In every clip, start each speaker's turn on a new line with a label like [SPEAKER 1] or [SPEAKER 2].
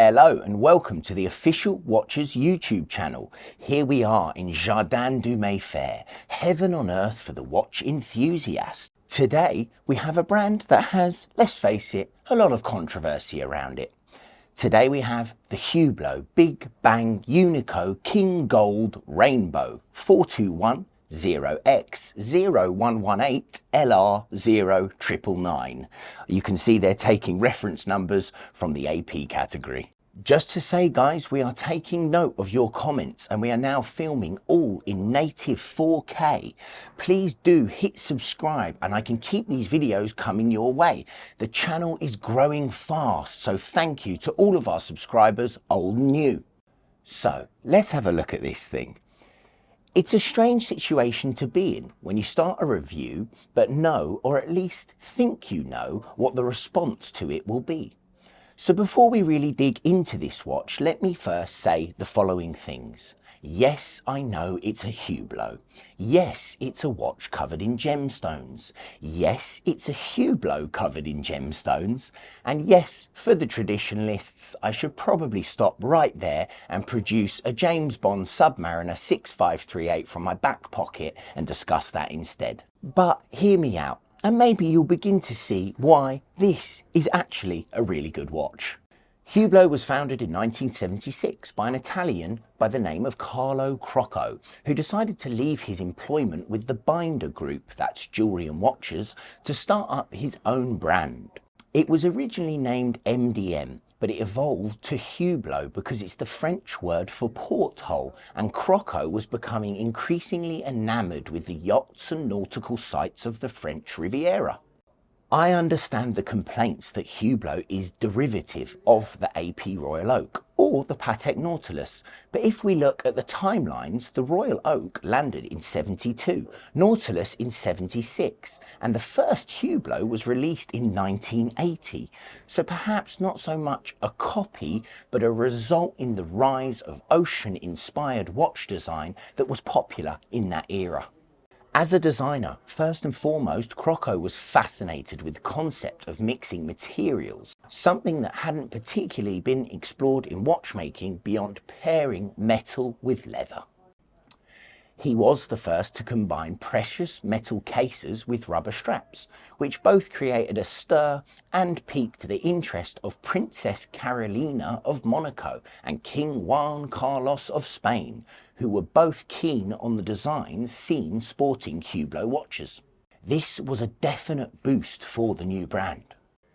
[SPEAKER 1] Hello and welcome to the official Watchers YouTube channel. Here we are in Jardin du Mayfair, heaven on earth for the watch enthusiast. Today we have a brand that has, let's face it, a lot of controversy around it. Today we have the Hublot Big Bang Unico King Gold Rainbow 421.0X1118.LR.0999. You can see they're taking reference numbers from the AP category. Just to say, guys, we are taking note of your comments and we are now filming all in native 4K. Please do hit subscribe and I can keep these videos coming your way. The channel is growing fast, so thank you to all of our subscribers, old and new. So let's have a look at this thing. It's a strange situation to be in when you start a review but know, or at least think you know, what the response to it will be. So before we really dig into this watch, let me first say the following things. Yes, I know it's a Hublot. Yes, it's a watch covered in gemstones. Yes, it's a Hublot covered in gemstones. And yes, for the traditionalists, I should probably stop right there and produce a James Bond Submariner 6538 from my back pocket and discuss that instead. But hear me out, and maybe you'll begin to see why this is actually a really good watch. Hublot was founded in 1976 by an Italian by the name of Carlo Crocco, who decided to leave his employment with the Binder Group, that's jewellery and watches, to start up his own brand. It was originally named MDM, but it evolved to Hublot because it's the French word for porthole, and Crocco was becoming increasingly enamoured with the yachts and nautical sites of the French Riviera. I understand the complaints that Hublot is derivative of the AP Royal Oak or the Patek Nautilus, but if we look at the timelines, the Royal Oak landed in 72, Nautilus in 76, and the first Hublot was released in 1980, so perhaps not so much a copy, but a result in the rise of ocean-inspired watch design that was popular in that era. As a designer, first and foremost, Crocco was fascinated with the concept of mixing materials, something that hadn't particularly been explored in watchmaking beyond pairing metal with leather. He was the first to combine precious metal cases with rubber straps, which both created a stir and piqued the interest of Princess Carolina of Monaco and King Juan Carlos of Spain, who were both keen on the designs seen sporting Hublot watches. This was a definite boost for the new brand.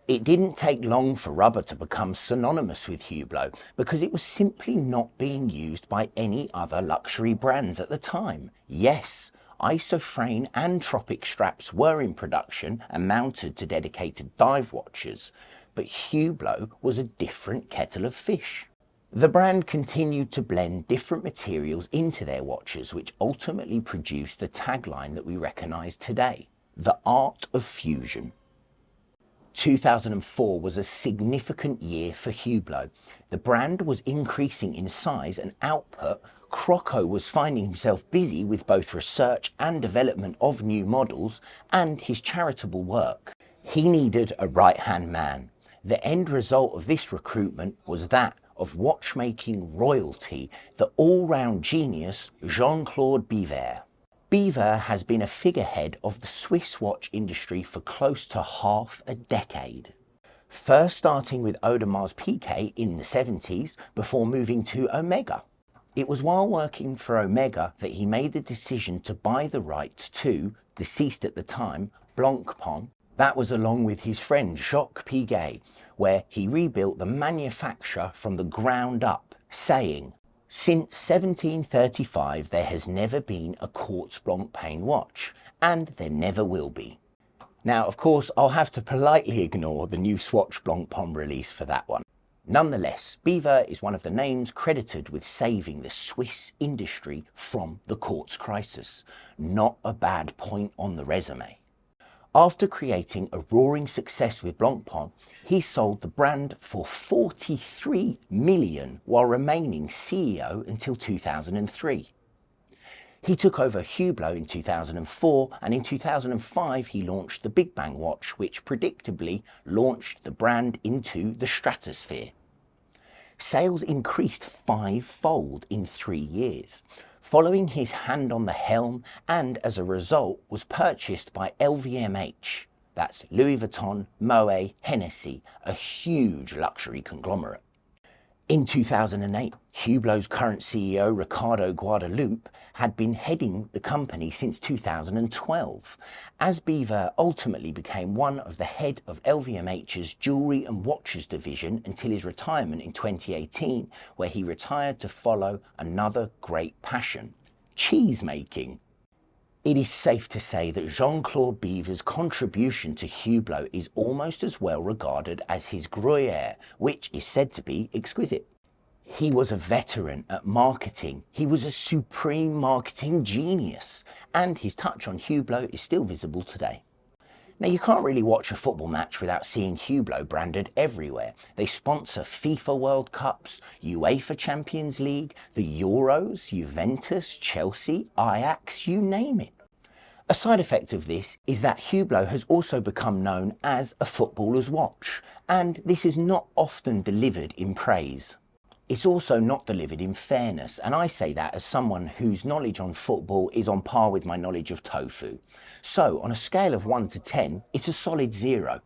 [SPEAKER 1] It didn't take long for rubber to become synonymous with Hublot because it was simply not being used by any other luxury brands at the time. Yes, isofrane and tropic straps were in production and mounted to dedicated dive watches, but Hublot was a different kettle of fish. The brand continued to blend different materials into their watches, which ultimately produced the tagline that we recognise today, the art of fusion. 2004 was a significant year for Hublot. The brand was increasing in size and output. Crocco was finding himself busy with both research and development of new models and his charitable work. He needed a right-hand man. The end result of this recruitment was that of watchmaking royalty, the all-round genius Jean-Claude Biver. Biver has been a figurehead of the Swiss watch industry for close to half a decade. First starting with Audemars Piguet in the 70s before moving to Omega. It was while working for Omega that he made the decision to buy the rights to, deceased at the time, Blancpain. That was along with his friend Jacques Piguet, where he rebuilt the manufacture from the ground up, saying, "Since 1735 there has never been a quartz Blancpain watch, and there never will be." Now, of course, I'll have to politely ignore the new Swatch Blancpain release for that one. Nonetheless, Biver is one of the names credited with saving the Swiss industry from the quartz crisis. Not a bad point on the resume. After creating a roaring success with Blancpain, he sold the brand for 43 million while remaining CEO until 2003. He took over Hublot in 2004, and in 2005 he launched the Big Bang watch, which predictably launched the brand into the stratosphere. Sales increased five-fold in 3 years, following his hand on the helm, and as a result was purchased by LVMH, that's Louis Vuitton, Moet, Hennessy, a huge luxury conglomerate. In 2008, Hublot's current CEO, Ricardo Guadalupe, had been heading the company since 2012, as Biver ultimately became one of the head of LVMH's jewellery and watches division until his retirement in 2018, where he retired to follow another great passion, cheese making. It is safe to say that Jean-Claude Biver's contribution to Hublot is almost as well regarded as his Gruyere, which is said to be exquisite. He was a veteran at marketing. He was a supreme marketing genius, and his touch on Hublot is still visible today. Now, you can't really watch a football match without seeing Hublot branded everywhere. They sponsor FIFA World Cups, UEFA Champions League, the Euros, Juventus, Chelsea, Ajax, you name it. A side effect of this is that Hublot has also become known as a footballer's watch, and this is not often delivered in praise. It's also not delivered in fairness, and I say that as someone whose knowledge on football is on par with my knowledge of tofu. So, on a scale of 1 to 10, it's a solid 0.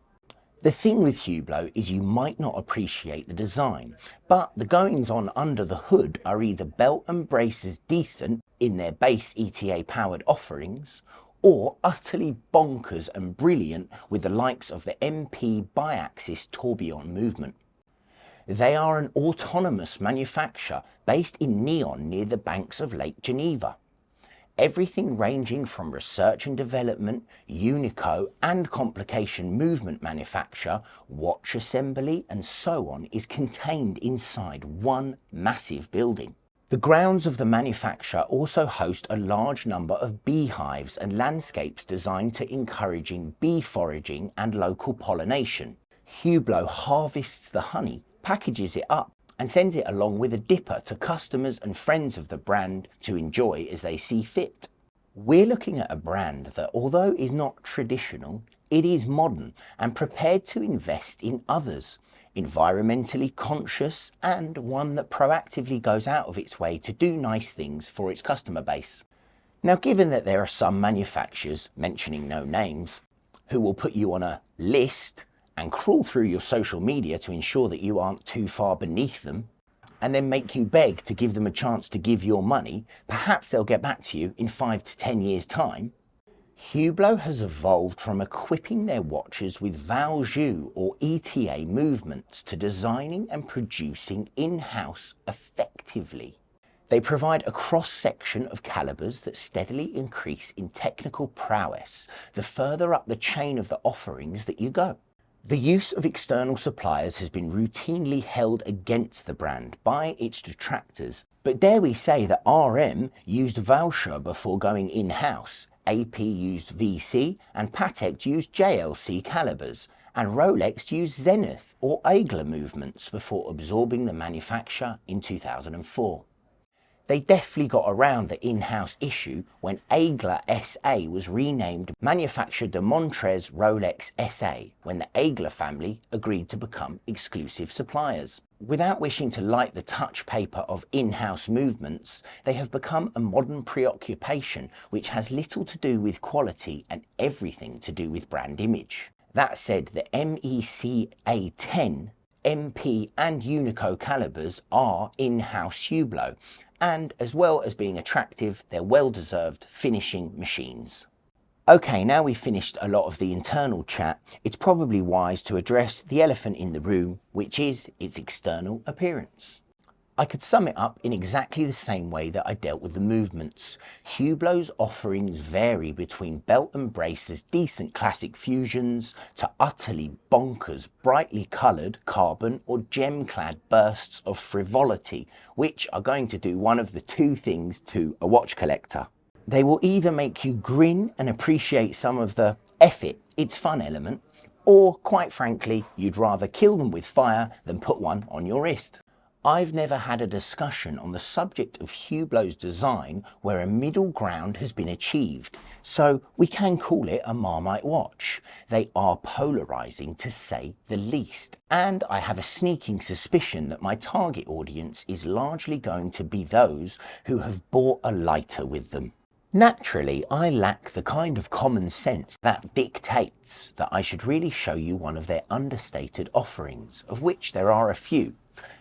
[SPEAKER 1] The thing with Hublot is you might not appreciate the design, but the goings-on under the hood are either belt and braces decent in their base ETA-powered offerings, or utterly bonkers and brilliant with the likes of the MP bi-axis tourbillon movement. They are an autonomous manufacturer based in Neon near the banks of Lake Geneva. Everything ranging from research and development, Unico and complication movement manufacture, watch assembly and so on is contained inside one massive building. The grounds of the manufacturer also host a large number of beehives and landscapes designed to encouraging bee foraging and local pollination. Hublot harvests the honey, packages it up and sends it along with a dipper to customers and friends of the brand to enjoy as they see fit. We're looking at a brand that, although is not traditional, it is modern and prepared to invest in others, environmentally conscious, and one that proactively goes out of its way to do nice things for its customer base. Now, given that there are some manufacturers, mentioning no names, who will put you on a list and crawl through your social media to ensure that you aren't too far beneath them, and then make you beg to give them a chance to give your money, perhaps they'll get back to you in 5 to 10 years' time. Hublot has evolved from equipping their watches with value or ETA movements to designing and producing in-house effectively. They provide a cross-section of calibers that steadily increase in technical prowess the further up the chain of the offerings that you go. The use of external suppliers has been routinely held against the brand by its detractors, but dare we say that RM used Vaucher before going in-house, AP used VC, and Patek used JLC calibers, and Rolex used Zenith or Aigle movements before absorbing the manufacture in 2004. They deftly got around the in-house issue when Aigle SA was renamed Manufacture de Montrez Rolex SA when the Aigle family agreed to become exclusive suppliers. Without wishing to light the touch paper of in-house movements, they have become a modern preoccupation which has little to do with quality and everything to do with brand image. That said, the MEC A10, MP and Unico calibers are in-house Hublot, and as well as being attractive, they're well-deserved finishing machines. Okay, now we've finished a lot of the internal chat, it's probably wise to address the elephant in the room, which is its external appearance. I could sum it up in exactly the same way that I dealt with the movements. Hublot's offerings vary between belt and braces decent classic fusions to utterly bonkers, brightly coloured carbon or gem-clad bursts of frivolity, which are going to do one of the two things to a watch collector. They will either make you grin and appreciate some of the "F it, it's fun" element, or quite frankly, you'd rather kill them with fire than put one on your wrist. I've never had a discussion on the subject of Hublot's design where a middle ground has been achieved, so we can call it a Marmite watch. They are polarising, to say the least, and I have a sneaking suspicion that my target audience is largely going to be those who have bought a lighter with them. Naturally, I lack the kind of common sense that dictates that I should really show you one of their understated offerings, of which there are a few.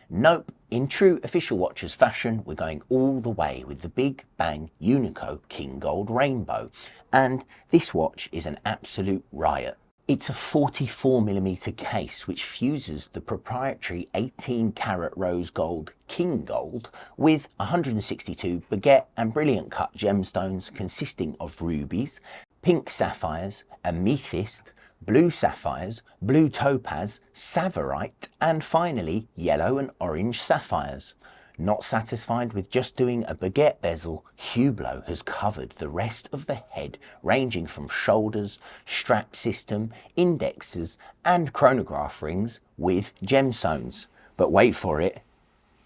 [SPEAKER 1] Nope, in true official watches fashion, we're going all the way with the Big Bang Unico King Gold Rainbow, and this watch is an absolute riot. It's a 44mm case which fuses the proprietary 18-carat rose gold King Gold with 162 baguette and brilliant cut gemstones consisting of rubies, pink sapphires, amethyst, blue sapphires, blue topaz, tsavorite, and finally yellow and orange sapphires. Not satisfied with just doing a baguette bezel, Hublot has covered the rest of the head, ranging from shoulders, strap system, indexes and chronograph rings with gemstones. But wait for it,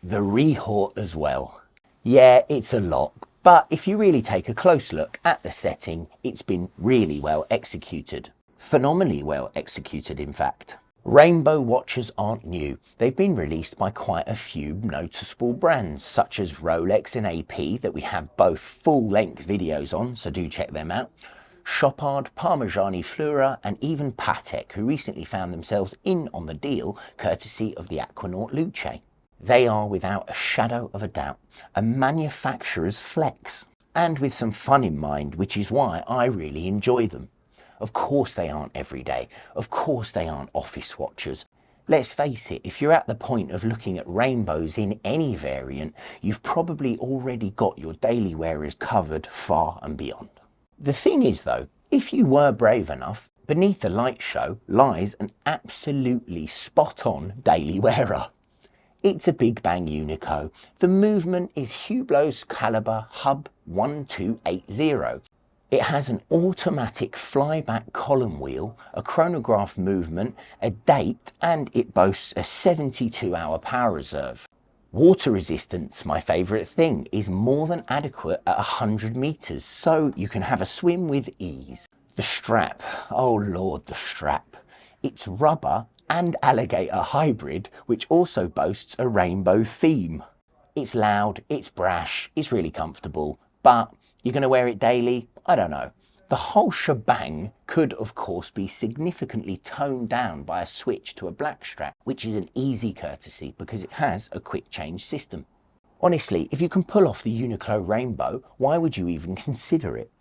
[SPEAKER 1] the rehort as well. Yeah, it's a lot, but if you really take a close look at the setting, it's been really well executed. Phenomenally well executed, in fact. Rainbow watches aren't new. They've been released by quite a few noticeable brands, such as Rolex and AP, that we have both full-length videos on, so do check them out. Chopard, Parmigiani Flora, and even Patek, who recently found themselves in on the deal, courtesy of the Aquanaut Luce. They are, without a shadow of a doubt, a manufacturer's flex, and with some fun in mind, which is why I really enjoy them. Of course they aren't everyday, of course they aren't office watches. Let's face it, if you're at the point of looking at rainbows in any variant, you've probably already got your daily wearers covered far and beyond. The thing is though, if you were brave enough, beneath the light show lies an absolutely spot-on daily wearer. It's a Big Bang Unico. The movement is Hublot's caliber Hub 1280. It has an automatic flyback column wheel, a chronograph movement, a date, and it boasts a 72-hour power reserve. Water resistance, my favourite thing, is more than adequate at 100 metres, so you can have a swim with ease. The strap, oh lord, the strap. It's rubber and alligator hybrid, which also boasts a rainbow theme. It's loud, it's brash, it's really comfortable, but you're going to wear it daily? I don't know. The whole shebang could of course be significantly toned down by a switch to a black strap, which is an easy courtesy because it has a quick change system. Honestly, if you can pull off the Unico Rainbow, why would you even consider it?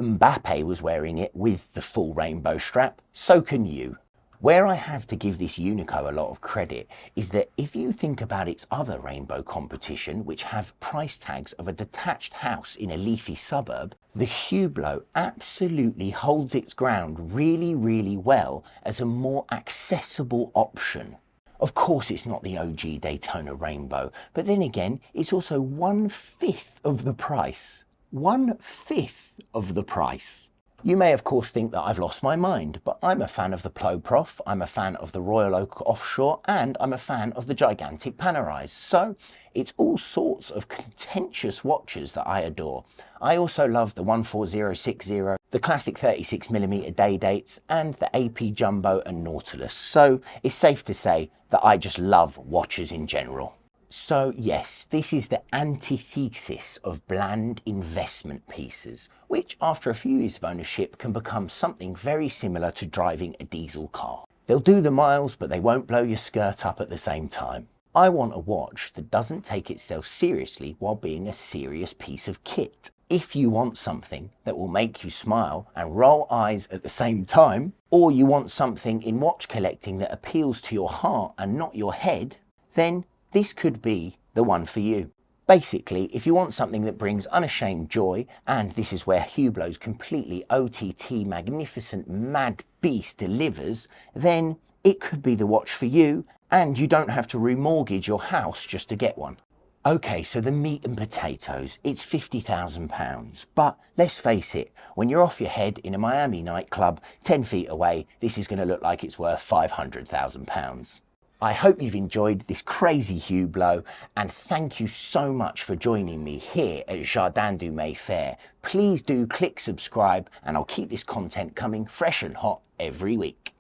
[SPEAKER 1] Mbappe was wearing it with the full rainbow strap, so can you. Where I have to give this Unico a lot of credit is that if you think about its other rainbow competition, which have price tags of a detached house in a leafy suburb, the Hublot absolutely holds its ground really well as a more accessible option. Of course it's not the OG Daytona Rainbow, but then again it's also 1/5 of the price. 1/5 of the price. You may of course think that I've lost my mind, but I'm a fan of the Plo Prof, I'm a fan of the Royal Oak Offshore, and I'm a fan of the gigantic Panerai. So it's all sorts of contentious watches that I adore. I also love the 14060, the classic 36mm day dates, and the AP Jumbo and Nautilus. So it's safe to say that I just love watches in general. So yes, this is the antithesis of bland investment pieces, which after a few years of ownership can become something very similar to driving a diesel car. They'll do the miles, but they won't blow your skirt up at the same time. I want a watch that doesn't take itself seriously while being a serious piece of kit. If you want something that will make you smile and roll eyes at the same time, or you want something in watch collecting that appeals to your heart and not your head, then this could be the one for you. Basically, if you want something that brings unashamed joy, and this is where Hublot's completely OTT magnificent mad beast delivers, then it could be the watch for you, and you don't have to remortgage your house just to get one. Okay, so the meat and potatoes, it's £50,000, but let's face it, when you're off your head in a Miami nightclub 10 feet away, this is going to look like it's worth £500,000. I hope you've enjoyed this crazy Hublot, and thank you so much for joining me here at Jardin du Mayfair. Please do click subscribe, and I'll keep this content coming fresh and hot every week.